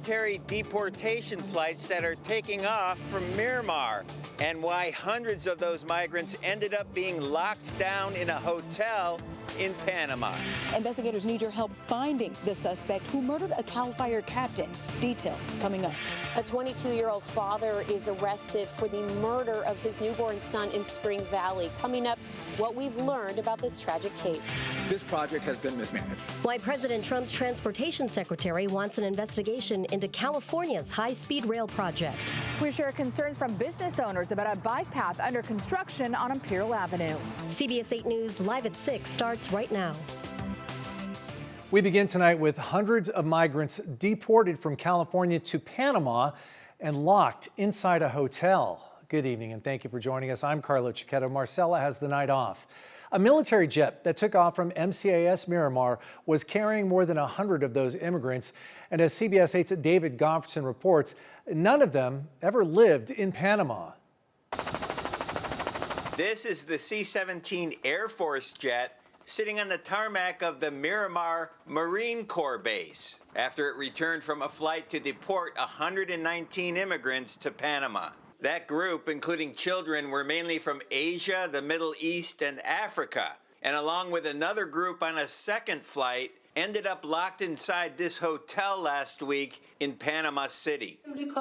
Military deportation flights that are taking off from Myanmar, and why hundreds of those migrants ended up being locked down in a hotel in Panama. Investigators need your help finding the suspect who murdered a CAL FIRE captain. Details coming up. A 22-year-old father is arrested for the murder of his newborn son in Spring Valley. Coming up, what we've learned about this tragic case. This project has been mismanaged. Why President Trump's transportation secretary wants an investigation into California's high-speed rail project. We share concerns from business owners about a bike path under construction on Imperial Avenue. CBS 8 News Live at 6 starts right now. We begin tonight with hundreds of migrants deported from California to Panama and locked inside a hotel. Good evening and thank you for joining us. I'm Carlo Cicchetto. Marcella has the night off. A military jet that took off from MCAS Miramar was carrying more than 100 of those immigrants. And as CBS 8's David Goffredson reports, none of them ever lived in Panama. This is the C-17 Air Force jet sitting on the tarmac of the Miramar Marine Corps base after it returned from a flight to deport 119 immigrants to Panama. That group, including children, were mainly from Asia, the Middle East, and Africa. And along with another group on a second flight, ended up locked inside this hotel last week in Panama City. One of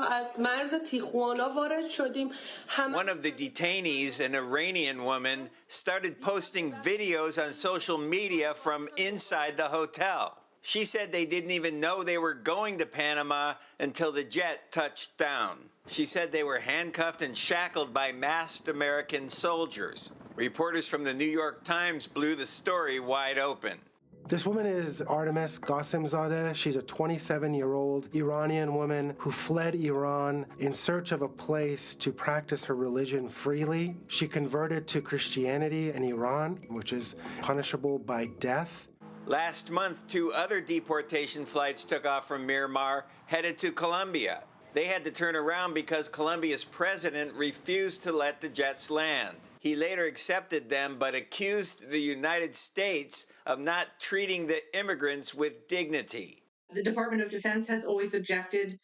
the detainees, an Iranian woman, started posting videos on social media from inside the hotel. She said they didn't even know they were going to Panama until the jet touched down. She said they were handcuffed and shackled by masked American soldiers. Reporters from the New York Times blew the story wide open. This woman is Artemis Qasimzadeh. She's a 27-year-old Iranian woman who fled Iran in search of a place to practice her religion freely. She converted to Christianity in Iran, which is punishable by death. Last month, 2 other deportation flights took off from Miramar, headed to Colombia. They had to turn around because Colombia's president refused to let the jets land. He later accepted them, but accused the United States of not treating the immigrants with dignity. The Department of Defense has always objected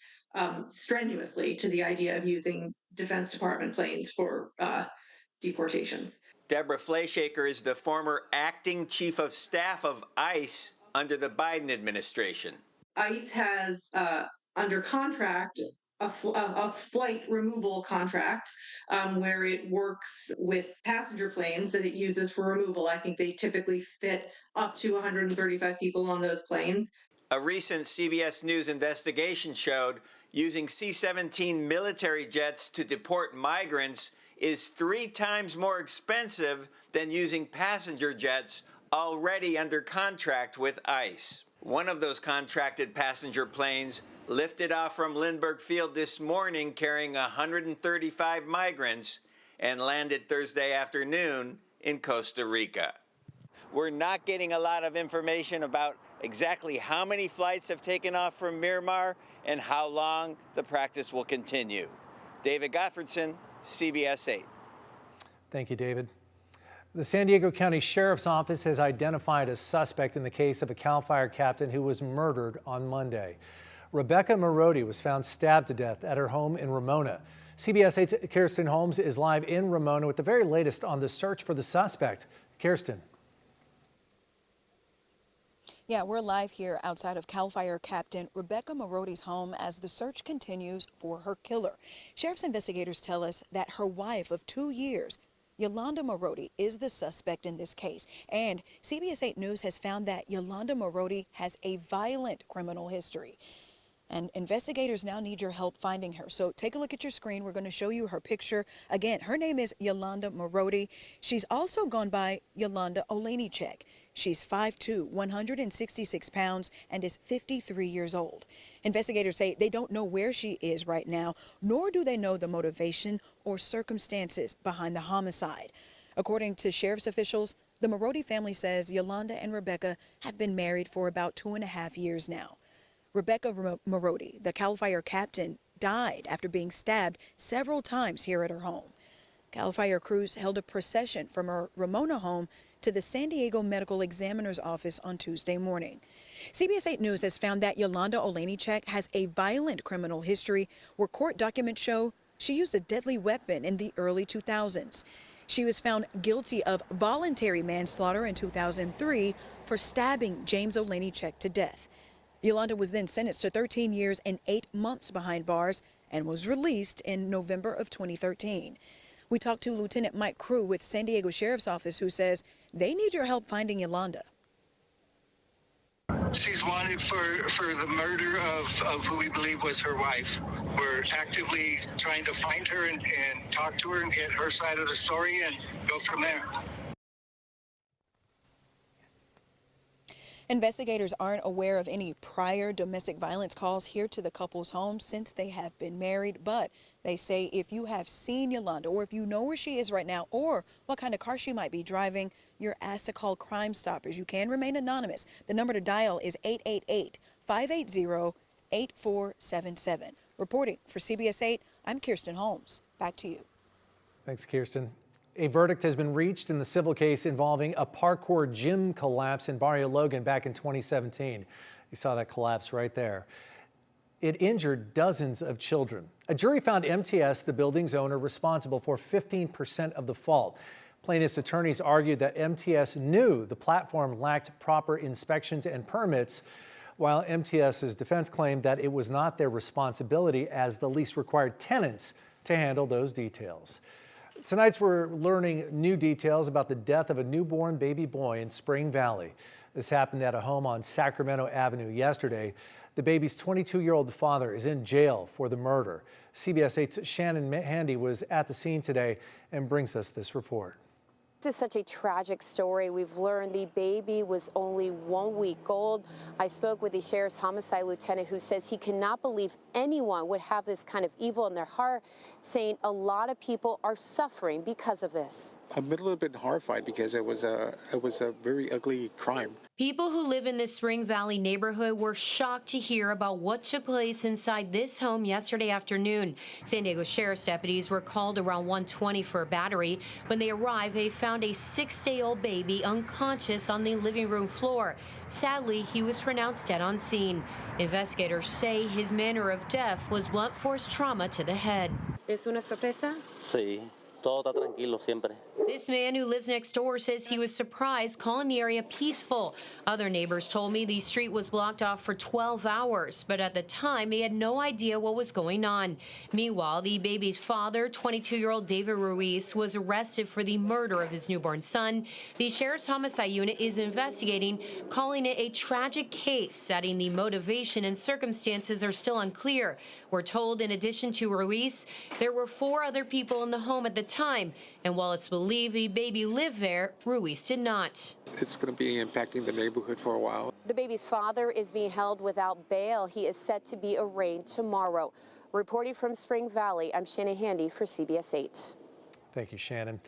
strenuously to the idea of using Defense Department planes for deportations. Deborah Fleischaker is the former acting chief of staff of ICE under the Biden administration. ICE has under contract a flight removal contract where it works with passenger planes that it uses for removal. I think they typically fit up to 135 people on those planes. A recent CBS News investigation showed using C-17 military jets to deport migrants is 3 times more expensive than using passenger jets already under contract with ICE. One of those contracted passenger planes lifted off from Lindbergh Field this morning carrying 135 migrants and landed Thursday afternoon in Costa Rica. We're not getting a lot of information about exactly how many flights have taken off from Miramar and how long the practice will continue. David Goffredson, CBS 8. Thank you, David. The San Diego County Sheriff's Office has identified a suspect in the case of a CAL FIRE captain who was murdered on Monday. Rebecca Marodi was found stabbed to death at her home in Ramona. CBS 8's Kirsten Holmes is live in Ramona with the very latest on the search for the suspect. Kirsten. Yeah, we're live here outside of CAL FIRE Captain Rebecca Marodi's home as the search continues for her killer. Sheriff's investigators tell us that her wife of 2 years, Yolanda Marodi, is the suspect in this case. And CBS 8 News has found that Yolanda Marodi has a violent criminal history. And investigators now need your help finding her. So take a look at your screen. We're going to show you her picture. Again, her name is Yolanda Marodi. She's also gone by Yolanda Olejniczak. She's 5'2", 166 pounds, and is 53 years old. Investigators say they don't know where she is right now, nor do they know the motivation or circumstances behind the homicide. According to sheriff's officials, the Marodi family says Yolanda and Rebecca have been married for about 2.5 years now. Rebecca Marodi, the CAL FIRE captain, died after being stabbed several times here at her home. CAL FIRE crews held a procession from her Ramona home to the San Diego Medical Examiner's office on Tuesday morning. CBS 8 News has found that Yolanda Olejniczak has a violent criminal history where court documents show she used a deadly weapon in the early 2000s. She was found guilty of voluntary manslaughter in 2003 for stabbing James Olejniczak to death. Yolanda was then sentenced to 13 years and 8 months behind bars and was released in November of 2013. We talked to Lieutenant Mike Crew with San Diego Sheriff's Office, who says they need your help finding Yolanda. She's wanted for the murder of who we believe was her wife. We're actively trying to find her and talk to her and get her side of the story and go from there. Investigators aren't aware of any prior domestic violence calls here to the couple's home since they have been married, but they say if you have seen Yolanda or if you know where she is right now or what kind of car she might be driving, you're asked to call Crime Stoppers. You can remain anonymous. The number to dial is 888-580-8477. Reporting for CBS 8, I'm Kirsten Holmes. Back to you. Thanks, Kirsten. A verdict has been reached in the civil case involving a Parkour gym collapse in Barrio Logan back in 2017. You saw that collapse right there. It injured dozens of children. A jury found MTS, the building's owner, responsible for 15% of the fault. Plaintiffs' attorneys argued that MTS knew the platform lacked proper inspections and permits, while MTS's defense claimed that it was not their responsibility as the lease required tenants to handle those details. Tonight, we're learning new details about the death of a newborn baby boy in Spring Valley. This happened at a home on Sacramento Avenue yesterday. The baby's 22-year-old father is in jail for the murder. CBS 8's Shannon Handy was at the scene today and brings us this report. This is such a tragic story. We've learned the baby was only 1 week old. I spoke with the sheriff's homicide lieutenant who says he cannot believe anyone would have this kind of evil in their heart, saying a lot of people are suffering because of this. I'm a little bit horrified because it was a very ugly crime. People who live in the Spring Valley neighborhood were shocked to hear about what took place inside this home yesterday afternoon. San Diego Sheriff's deputies were called around 1:20 for a battery. When they arrived, they found a 6-day-old baby unconscious on the living room floor. Sadly, he was pronounced dead on scene. Investigators say his manner of death was blunt force trauma to the head. ¿Es una sorpresa? Sí. Todo está tranquilo siempre. This man who lives next door says he was surprised, calling the area peaceful. Other neighbors told me the street was blocked off for 12 hours, but at the time they had no idea what was going on. Meanwhile, the baby's father, 22-year-old David Ruiz, was arrested for the murder of his newborn son. The Sheriff's Homicide Unit is investigating, calling it a tragic case, adding the motivation and circumstances are still unclear. We're told in addition to Ruiz, there were 4 other people in the home at the time, and while it's believed the baby lived there, Ruiz did not. It's going to be impacting the neighborhood for a while. The baby's father is being held without bail. He is set to be arraigned tomorrow. Reporting from Spring Valley, I'm Shannon Handy for CBS 8. Thank you, Shannon.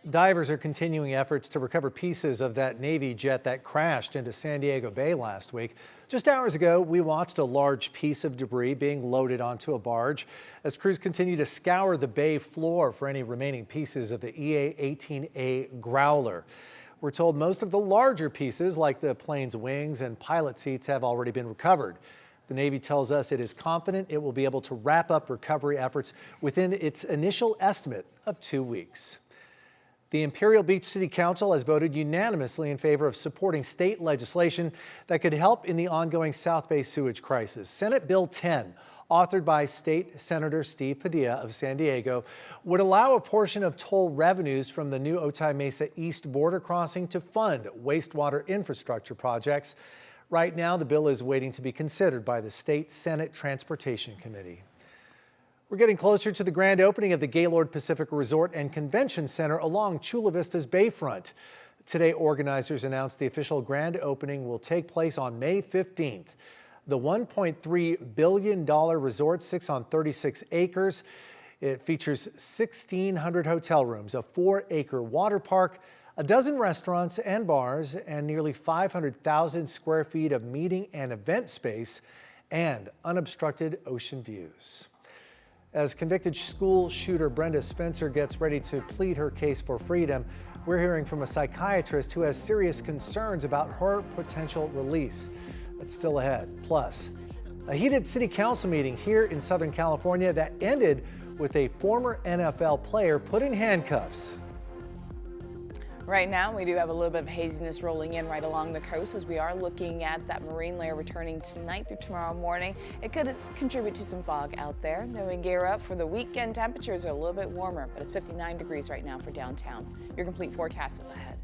Divers are continuing efforts to recover pieces of that Navy jet that crashed into San Diego Bay last week. Just hours ago, we watched a large piece of debris being loaded onto a barge as crews continue to scour the bay floor for any remaining pieces of the EA-18A Growler. We're told most of the larger pieces, like the plane's wings and pilot seats, have already been recovered. The Navy tells us it is confident it will be able to wrap up recovery efforts within its initial estimate of 2 weeks. The Imperial Beach City Council has voted unanimously in favor of supporting state legislation that could help in the ongoing South Bay sewage crisis. Senate Bill 10, authored by State Senator Steve Padilla of San Diego, would allow a portion of toll revenues from the new Otay Mesa East border crossing to fund wastewater infrastructure projects. Right now, the bill is waiting to be considered by the State Senate Transportation Committee. We're getting closer to the grand opening of the Gaylord Pacific Resort and Convention Center along Chula Vista's bayfront. Today, organizers announced the official grand opening will take place on May 15th. The $1.3 billion resort sits on 36 acres. It features 1,600 hotel rooms, a 4-acre water park, a dozen restaurants and bars, and nearly 500,000 square feet of meeting and event space and unobstructed ocean views. As convicted school shooter Brenda Spencer gets ready to plead her case for freedom, we're hearing from a psychiatrist who has serious concerns about her potential release. That's still ahead. Plus, a heated city council meeting here in Southern California that ended with a former NFL player put in handcuffs. Right now, we do have a little bit of haziness rolling in right along the coast as we are looking at that marine layer returning tonight through tomorrow morning. It could contribute to some fog out there. Then we gear up for the weekend. Temperatures are a little bit warmer, but it's 59 degrees right now for downtown. Your complete forecast is ahead.